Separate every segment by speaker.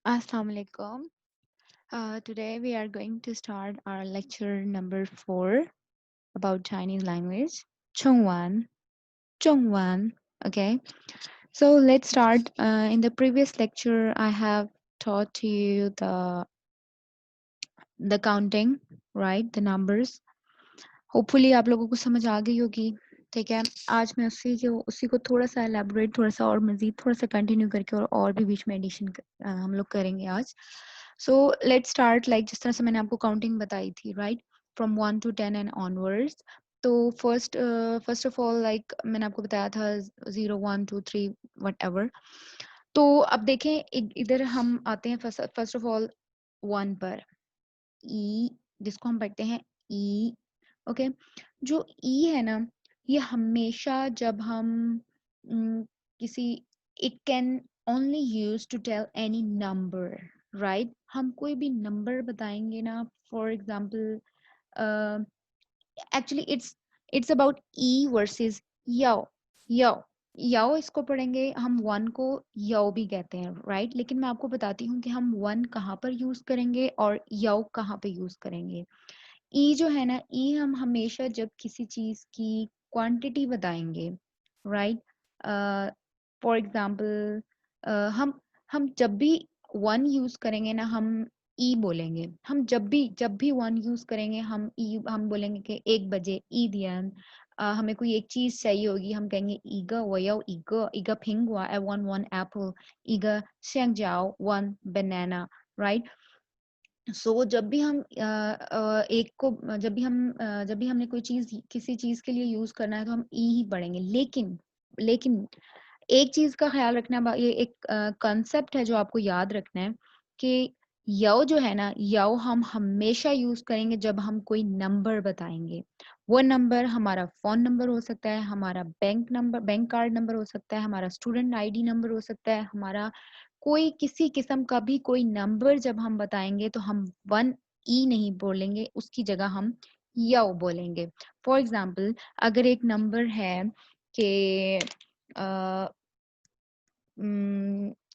Speaker 1: Assalamu alaikum. Today we are going to start our lecture number 4 about Chinese language. Chongwan. Zhongwan. Okay. So let's start. In the previous lecture, I have taught to you the counting, right? The numbers. Hopefully आप लोगों को समझ आ गई होगी. ठीक है. आज मैं उसी को थोड़ा सा elaborate, थोड़ा सा और मजीद थोड़ा सा कंटिन्यू करके और भी बीच में एडिशन हम लोग करेंगे आज. So let's start like जिस तरह से मैंने आपको काउंटिंग बताई थी, right? From 1 to 10 and onwards. तो first of all like मैंने आपको बताया था 0 1 2 3 whatever. तो अब देखें इधर हम आते हैं फर्स्ट ऑफ ऑल 1 पर. ई जिसको हम पढ़ते हैं ई. ओके. जो ई है ना, ये हमेशा जब हम किसी it can only use to tell any number, right? हम कोई भी नंबर बताएंगे ना, for example actually it's about ई वर्सेस याओ. याओ याओ इसको पढ़ेंगे हम. वन को याओ भी कहते हैं, राइट? लेकिन मैं आपको बताती हूँ कि हम वन कहाँ पर यूज करेंगे और याओ कहाँ पे यूज करेंगे. ई जो है ना, ई हम हमेशा जब किसी चीज की क्वांटिटी बताएंगे, राइट? फॉर एग्जांपल हम जब भी वन यूज करेंगे ना, हम ई बोलेंगे. हम जब भी वन यूज करेंगे, हम बोलेंगे कि 1 बजे ई दियन. हमें कोई एक चीज चाहिए होगी, हम कहेंगे ईगा वयाओ ईगा ईगा पिंगुआ आई वांट वन एप्पल. ईगा शेंगजाओ वन बनाना, राइट? सो जब भी हम एक को जब भी हमने कोई चीज किसी चीज के लिए यूज करना है तो हम ई ही पढ़ेंगे. लेकिन एक चीज का ख्याल रखना, ये एक कॉन्सेप्ट है जो आपको याद रखना है कि यव जो है ना, यव हम हमेशा यूज करेंगे जब हम कोई नंबर बताएंगे. वो नंबर हमारा फोन नंबर हो सकता है, हमारा बैंक कार्ड नंबर हो सकता है, हमारा स्टूडेंट आईडी नंबर हो सकता है, हमारा कोई किसी किस्म का भी कोई नंबर जब हम बताएंगे तो हम वन ई नहीं बोलेंगे, उसकी जगह हम यव बोलेंगे. फॉर एग्जाम्पल अगर एक नंबर है कि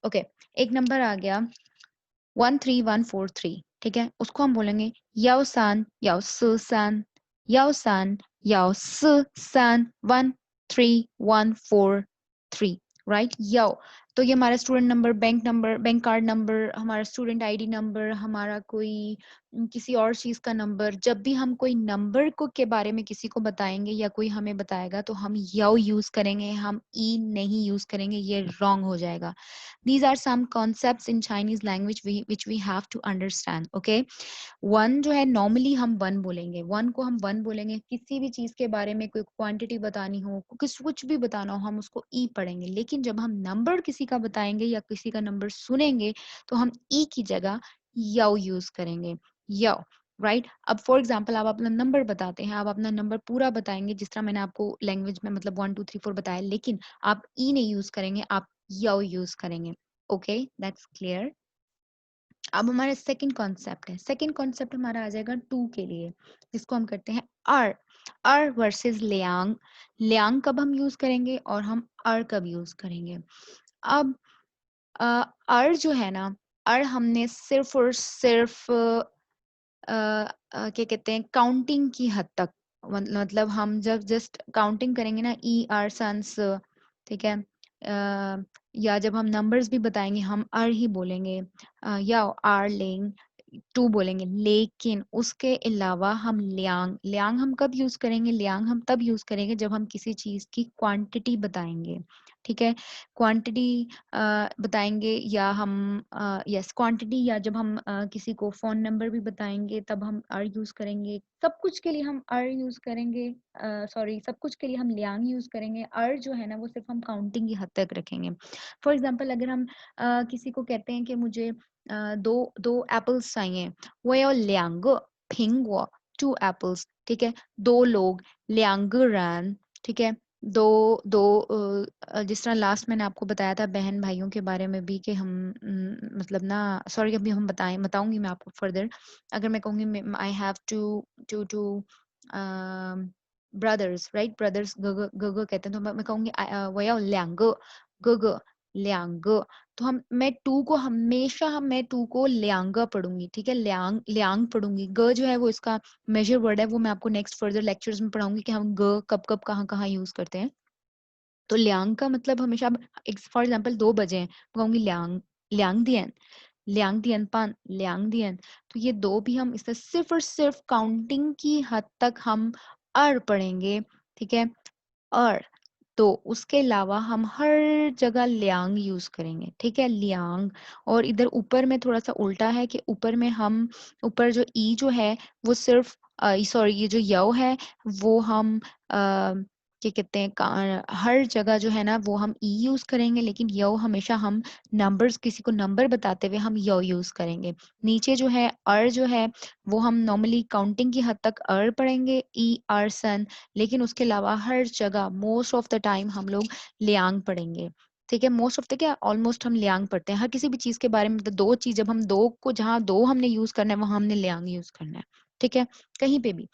Speaker 1: ओके, एक नंबर आ गया 13143, ठीक है? उसको हम बोलेंगे याओ सान याओ सु सान याओ सान याओ सु सान 13143, राइट? याओ. तो ये हमारा student number, bank card number, हमारा स्टूडेंट आईडी नंबर, हमारा कोई किसी और चीज का नंबर. जब भी हम कोई नंबर को के बारे में किसी को बताएंगे या कोई हमें बताएगा तो हम याओ यूज करेंगे, हम ई नहीं यूज करेंगे. ये रॉन्ग हो जाएगा. These are some concepts in Chinese language which we have to understand. Okay. One जो है नॉर्मली हम वन बोलेंगे, वन को हम वन बोलेंगे. किसी भी चीज के बारे में कोई क्वांटिटी बतानी हो, कुछ भी बताना हो, हम उसको ई पढ़ेंगे. लेकिन जब हम नंबर किसी का बताएंगे या किसी का नंबर सुनेंगे तो हम ई की जगह याओ यूज करेंगे. याओ, राइट? अब फॉर एग्जाम्पल आप अपना नंबर बताते हैं, आप अपना नंबर पूरा बताएंगे जिस तरह मैंने आपको लैंग्वेज में मतलब 1 2 3 4 बताया, लेकिन आप ई नहीं यूज करेंगे, आप याओ यूज करेंगे. Okay, that's clear. अब हमारा सेकंड कॉन्सेप्ट हमारा आ जाएगा टू के लिए, जिसको हम करते हैं अर. अर वर्सेस लियांग. लियांग कब हम यूज करेंगे और हम अर कब यूज करेंगे? अब अर जो है ना, अर हमने सिर्फ और सिर्फ क्या कहते हैं, काउंटिंग की हद तक. मतलब हम जब जस्ट काउंटिंग करेंगे ना, ई आर सन्स, ठीक है? या जब हम नंबर्स भी बताएंगे हम आर ही बोलेंगे, या आर लेंग टू बोलेंगे. लेकिन उसके अलावा हम लियांग लियांग हम कब यूज करेंगे? लियांग हम तब यूज करेंगे जब हम किसी चीज की क्वांटिटी बताएंगे, ठीक है? क्वांटिटी बताएंगे या हम यस क्वांटिटी, या जब हम किसी को फोन नंबर भी बताएंगे तब हम आर यूज करेंगे. सब कुछ के लिए हम आर यूज करेंगे, सॉरी, सब कुछ के लिए हम लियांग यूज करेंगे. आर जो है ना वो सिर्फ हम काउंटिंग की हद तक रखेंगे. फॉर एग्जाम्पल अगर हम किसी को कहते हैं कि मुझे दो दो एप्पल्स चाहिए, वो या लियांग पिंगुओ टू एप्पल्स, ठीक है? दो लोग लियांग रन, ठीक है? दो दो जिस तरह लास्ट मैंने आपको बताया था बहन भाइयों के बारे में भी कि हम मतलब ना, सॉरी अभी हम बताऊंगी मैं आपको फर्दर. अगर मैं कहूंगी I have two brothers, right? Brothers गग गग कहते हैं, तो मैं कहूंगी वया ल्यांग गग ल्यांग। तो मैं टू को ल्यांग पढ़ूंगी, ठीक है, ल्यांग ल्यांग पढ़ूंगी। ग जो है वो इसका मेजर वर्ड है, वो मैं आपको नेक्स्ट फर्दर लेक्चर्स में पढ़ाऊंगी कि हम ग कब कब कहाँ कहाँ यूज करते हैं। तो ल्यांग का मतलब हमेशा, फॉर एग्जाम्पल 2 बजे हैं, कहूंगी ल्यांग ल्यांग दियन, ल्यांग दियन पान, ल्यांग दियन। तो ये दो भी हम इससे सिर्फ और सिर्फ काउंटिंग की हद तक हम पढ़ेंगे, ठीक है, और तो उसके अलावा हम हर जगह ल्यांग यूज करेंगे, ठीक है, ल्यांग। और इधर ऊपर में थोड़ा सा उल्टा है कि ऊपर में हम, ऊपर जो ई जो है वो सिर्फ सॉरी, ये जो यव है वो हम क्या कहते हैं, हर जगह जो है ना वो हम ई यूज करेंगे, लेकिन यव हमेशा हम नंबर्स, किसी को नंबर बताते हुए हम यव यूज करेंगे। नीचे जो है जो है वो हम नॉर्मली काउंटिंग की हद तक पढ़ेंगे, ई आर सन, लेकिन उसके अलावा हर जगह मोस्ट ऑफ द टाइम हम लोग लियांग पढ़ेंगे, ठीक है। मोस्ट ऑफ द क्या, ऑलमोस्ट हम लियांग पढ़ते हैं हर किसी भी चीज के बारे में। तो दो चीज, जब हम दो को, जहाँ दो हमने यूज करना है वहां हमने लियांग यूज करना है, ठीक है, कहीं पे भी।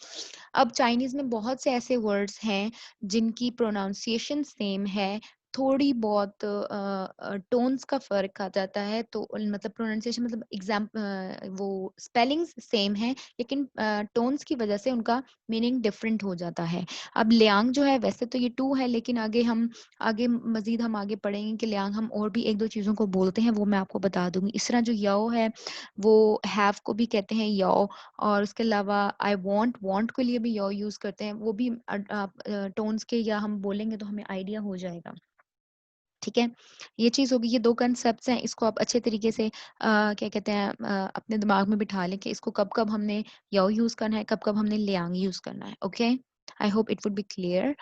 Speaker 1: अब चाइनीज में बहुत से ऐसे वर्ड्स हैं जिनकी प्रोनाउंसिएशन सेम है, थोड़ी बहुत टोन्स का फर्क आ जाता है, तो मतलब प्रोनाउंसिएशन मतलब एग्जाम वो स्पेलिंग्स सेम है, लेकिन टोन्स की वजह से उनका मीनिंग डिफरेंट हो जाता है। अब लियांग जो है वैसे तो ये टू है, लेकिन आगे मजीद हम आगे पढ़ेंगे कि लियांग हम और भी एक दो चीज़ों को बोलते हैं, वो मैं आपको बता दूंगी। इस तरह जो यो है वो हैव को भी कहते हैं यो, और उसके अलावा आई वांट के लिए भी यो यूज करते हैं, वो भी टोन्स के या हम बोलेंगे तो हमें आइडिया हो जाएगा, ठीक है। ये चीज होगी, ये दो कंसेप्ट हैं, इसको आप अच्छे तरीके से क्या कहते हैं अपने दिमाग में बिठा लें कि इसको कब कब हमने यो यूज करना है, कब कब हमने लियांग यूज करना है। Okay, I hope it would be clear.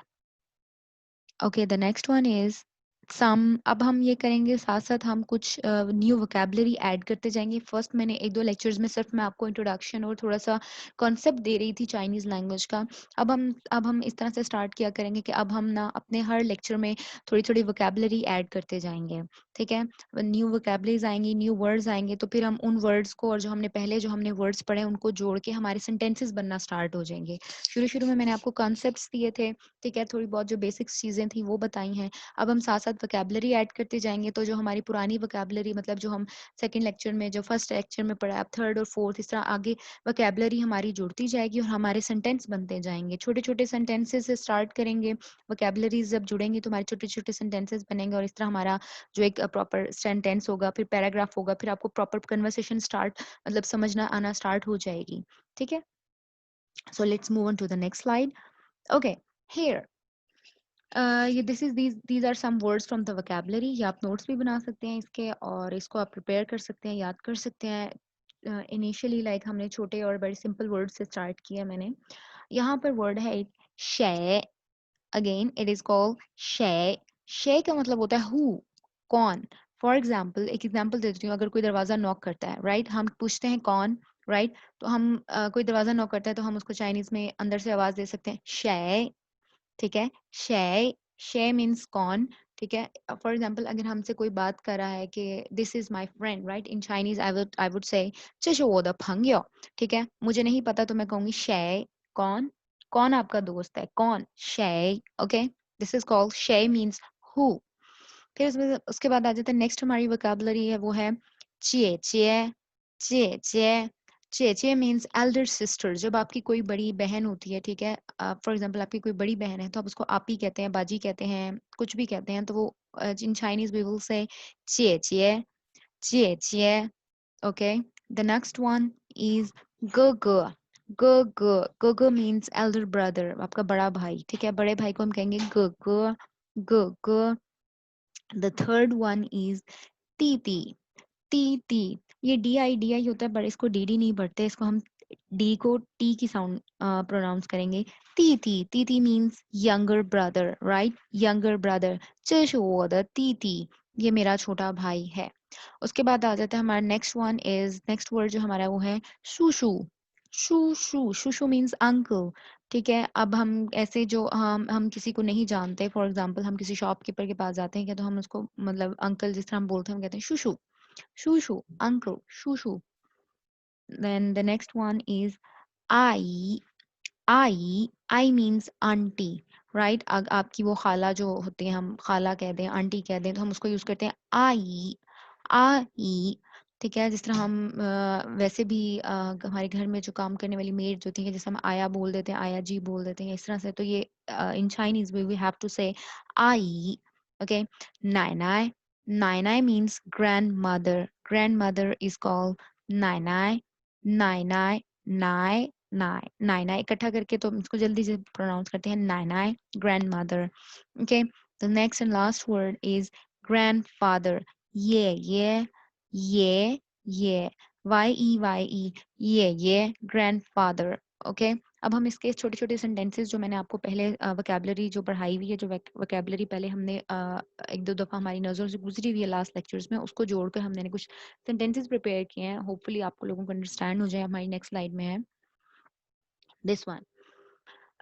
Speaker 1: Okay, the next one is sum. अब हम ये करेंगे, साथ साथ हम कुछ न्यू वोकेबलरी ऐड करते जाएंगे। फर्स्ट मैंने एक दो लेक्चर्स में सिर्फ मैं आपको इंट्रोडक्शन और थोड़ा सा कॉन्सेप्ट दे रही थी चाइनीज लैंग्वेज का। अब हम इस तरह से स्टार्ट किया करेंगे कि अब हम ना अपने हर लेक्चर में थोड़ी थोड़ी वोकेबलरी ऐड करते जाएंगे, ठीक है। न्यू वोकेबलरीज आएंगी, न्यू वर्ड्स आएंगे, तो फिर हम उन वर्ड्स को, और जो हमने वर्ड्स पढ़े उनको जोड़ के हमारे सेंटेंसेस बनना स्टार्ट हो जाएंगे। शुरू शुरू में मैंने आपको कॉन्सेप्ट्स दिए थे, ठीक है, थोड़ी बहुत जो बेसिक्स चीज़ें थी वो बताई हैं। अब हम साथ साथ वोकेबलरी ऐड करते जाएंगे, तो जो हमारी पुरानी वोकेबलरी, मतलब जो हम सेकंड लेक्चर में, जो फर्स्ट लेक्चर में पढ़ा, अब थर्ड और फोर्थ, इस तरह आगे वोकेबलरी हमारी जुड़ती जाएगी और हमारे सेंटेंस बनते जाएंगे। छोटे छोटे सेंटेंसेस से स्टार्ट करेंगे, वोकेबलरीज जब जुड़ेंगी तो हमारे छोटे छोटे सेंटेंसेस बनेंगे, और इस तरह हमारा जो एक प्रॉपर सेंटेंस होगा, फिर पैराग्राफ होगा, फिर आपको प्रॉपर कन्वर्सेशन स्टार्ट, मतलब समझना आना स्टार्ट हो जाएगी, ठीक है। So let's move on to the next slide. Okay, here ये these are some words from the vocabulary। ये आप नोट्स भी बना सकते हैं इसके, और इसको आप प्रिपेयर कर सकते हैं, याद कर सकते हैं। इनिशियली लाइक हमने छोटे और बड़े सिंपल वर्ड से स्टार्ट किया मैंने। यहाँ पर वर्ड है एक शे। अगेन इट इज कॉल्ड शे। शे का मतलब होता है हु, कौन। फॉर एग्जाम्पल, एक एग्जाम्पल देती हूँ। अगर कोई दरवाजा नॉक करता है, राइट, हम पूछते हैं कौन, राइट, तो हम कोई दरवाजा नॉक करता है तो हम उसको चाइनीज में अंदर से आवाज दे सकते हैं शे, ठीक है। शे, शे मीन्स कौन, ठीक है। फॉर एग्जाम्पल, अगर हमसे कोई बात कर रहा है कि this is my friend, right, in Chinese I would say 这是我的朋友, ठीक है। मुझे नहीं पता तो मैं कहूंगी शे, कौन, कौन आपका दोस्त है, कौन, शे। ओके, दिस इज कॉल्ड शे मीन्स हु। फिर उसके बाद आ जाता है नेक्स्ट, हमारी वोकैबुलरी है वो है चे चे। चे चे, चेचे मीन्स एल्डर सिस्टर। जब आपकी कोई बड़ी बहन होती है, ठीक है, फॉर एग्जांपल आपकी कोई बड़ी बहन है तो आप उसको आपी कहते हैं, बाजी कहते हैं, कुछ भी कहते हैं, तो वो in Chinese we will say चेचे, चेचे। Okay, the next one is ग ग। ग ग, ग ग मीन्स एल्डर ब्रदर, आपका बड़ा भाई, ठीक है। बड़े भाई को हम कहेंगे ग ग, ग ग। द थर्ड वन इज ती ती। टी टी, ये डी आई होता है, पर इसको डी डी नहीं पढ़ते, इसको हम डी को टी की साउंड प्रोनाउंस करेंगे। ती ती means younger brother, right, younger brother. 这是我的弟弟, ये मेरा छोटा भाई है। उसके बाद आ जाता है हमारा next one is, next word जो हमारा वो है सुशु। शू शू शू मीन्स अंकल, ठीक है। अब हम ऐसे जो हम किसी को नहीं जानते, फॉर एग्जांपल हम किसी शॉपकीपर के पास जाते हैं क्या, तो हम उसको मतलब अंकल जिस तरह हम बोलते हैं हम कहते हैं शुशु, shushu, uncle, shushu. Then the next one is I. I means auntie. Right? आपकी वो खाला जो होती है, हम खाला कह दें, आंटी कह दें, तो हम उसको यूज़ करते हैं आई, आई, ठीक है? जिस तरह हम वैसे भी हमारे घर में जो काम करने वाली मेड्स होती हैं, जैसे हम आया बोल देते हैं, आया जी बोल देते हैं, इस तरह से। तो ये इन चाइनीज़ वी हैव टू से आई, ओके? नाई नाई, नाई नाई means grandmother, grandmother is called नाई नाई, नाई नाई, नाई नाई, नाई नाई इकट्ठा करके तो हम इसको जल्दी से प्रोनाउंस करते हैं नाई नाई, grandmother. Okay, the next and last word is grandfather. Yeah, yeah, yeah. Y-E, ये grandfather. Okay, अब हम इसके छोटे छोटे सेंटेंसेस जो मैंने आपको पहले वोकेबलरी जो पढ़ाई हुई है, जो वोकेबलरी पहले हमने एक दो दफ़ा हमारी नज़रों से गुजरी हुई है लास्ट लेक्चर्स में, उसको जोड़कर हमने कुछ सेंटेंसेस प्रिपेयर किए हैं। होपफुली आपको लोगों को अंडरस्टैंड हो जाए। हमारी नेक्स्ट स्लाइड में है दिस वन।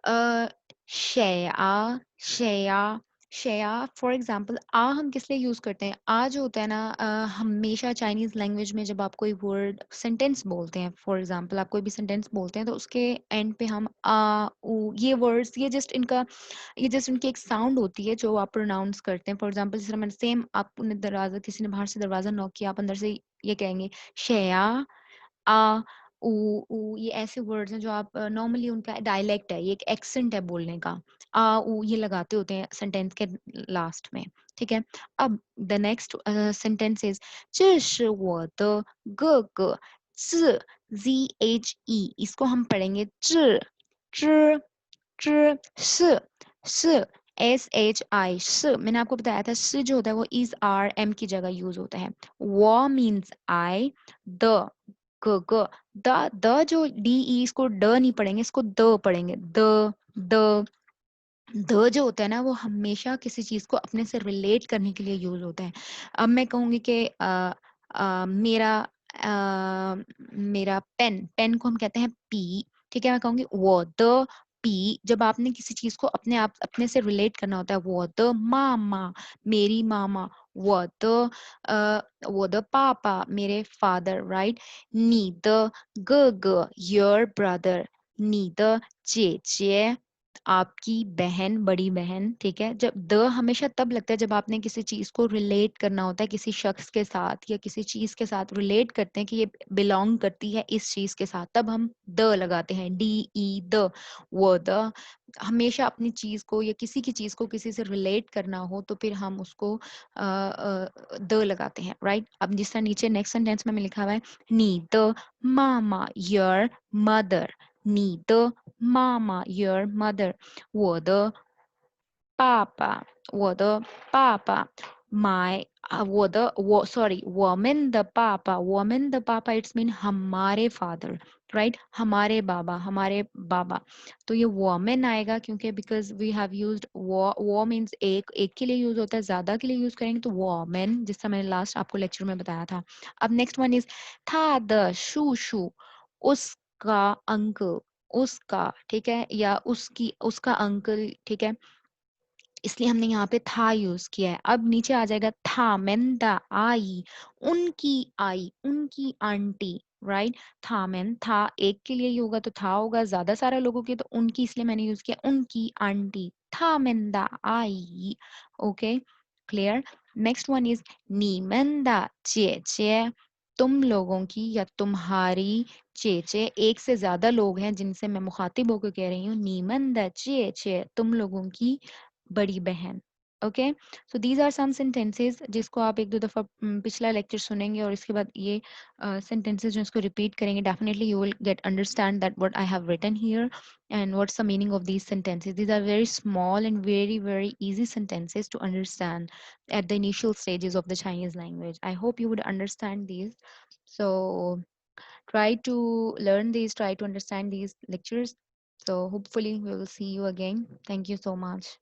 Speaker 1: अ, शेया, शेया, शेया फॉर एग्जांपल आ हम किस लिए यूज़ करते हैं? आ जो होता है ना, हमेशा चाइनीज़ लैंग्वेज में जब आप कोई वर्ड सेंटेंस बोलते हैं, फॉर एग्जांपल आप कोई भी सेंटेंस बोलते हैं, तो उसके एंड पे हम आ, ऊ, ये वर्ड्स, ये जस्ट इनकी एक साउंड होती है जो आप प्रोनाउंस करते हैं। फॉर एग्जांपल जिस तरह मैंने सेम, आपने दरवाज़ा, किसी ने बाहर से दरवाज़ा नॉक किया, आप अंदर से ये कहेंगे शेया, आ, ऊ, ऊ, ये ऐसे वर्ड्स हैं जो आप नॉर्मली, उनका डायलेक्ट है, ये एक एक्सेंट है बोलने का। आ, ऊ ये लगाते होते हैं सेंटेंस के लास्ट में, ठीक है? अब the next sentence is 这是我的哥哥 z zhe, इसको हम पढ़ेंगे 知知是是shi 是, मैंने आपको बताया था स जो होता है वो इज आर एम की जगह यूज होता है। वो मीन्स आई, द ग ग द जो डी ई, इसको ड नहीं पढ़ेंगे, इसको द पढ़ेंगे, द द जो होता है ना, वो हमेशा किसी चीज को अपने से रिलेट करने के लिए यूज होता है। अब मैं कहूंगी कि मेरा मेरा पेन, पेन को हम कहते हैं पी, ठीक है? मैं कहूंगी वो द पी, जब आपने किसी चीज को अपने से रिलेट करना होता है। वो द मामा, मेरी मामा। वो द वो द पापा, मेरे फादर, राइट? नी द ग ग, योर ब्रदर। नी द जे आपकी बहन, बड़ी बहन, ठीक है? जब द हमेशा तब लगता है जब आपने किसी चीज़ को रिलेट करना होता है किसी शख्स के साथ या किसी चीज़ के साथ, रिलेट करते हैं कि ये बिलॉन्ग करती है इस चीज़ के साथ, तब हम द लगाते हैं, डी ई द। वो द हमेशा अपनी चीज़ को या किसी की चीज़ को किसी से रिलेट करना हो तो फिर हम उसको द लगाते हैं, राइट? अब जिस तरह नीचे नेक्स्ट सेंटेंस में लिखा हुआ है, नी द मामा योर मदर, नी द妈妈 your mother，我的爸爸 my 我们的爸爸 it's mean हमारे फादर, राइट? हमारे बाबा, हमारे बाबा। तो ये वोमेन आएगा क्योंकि बिकॉज वी हैव यूज्ड वो मीन्स एक, एक के लिए यूज होता है, ज्यादा के लिए यूज करेंगे तो वोमेन, जिसका मैंने लास्ट आपको लेक्चर में बताया था। अब नेक्स्ट वन इज 他的叔叔 उसका अंकल, उसका, ठीक है? या उसकी, उसका अंकल, ठीक है? इसलिए हमने यहाँ पे था यूज किया है। अब नीचे आ जाएगा था, मेंदा आई, उनकी आंटी, राइट? था मेन था एक के लिए ही होगा तो था होगा, ज्यादा सारे लोगों के तो उनकी, इसलिए मैंने यूज किया उनकी आंटी, था मेंदा आई। Okay, clear? Next one is नीमेंदा चेचे, तुम लोगों की या तुम्हारी चेचे, एक से ज्यादा लोग हैं जिनसे मैं मुखातिब होकर कह रही हूँ नीमंदा चेचे, तुम लोगों की बड़ी बहन। Okay, so these are some sentences जिसको आप एक दो दफा पिछला लेक्चर सुनेंगे और इसके बाद ये सेंटेंसेस जो इसको रिपीट करेंगे, definitely you will get understand that what I have written here and what's the meaning of these sentences. These are very small and very easy sentences to understand at the initial stages of the Chinese language. I hope you would understand these. So try to learn these, try to understand these lectures. So hopefully we will see you again. Thank you so much.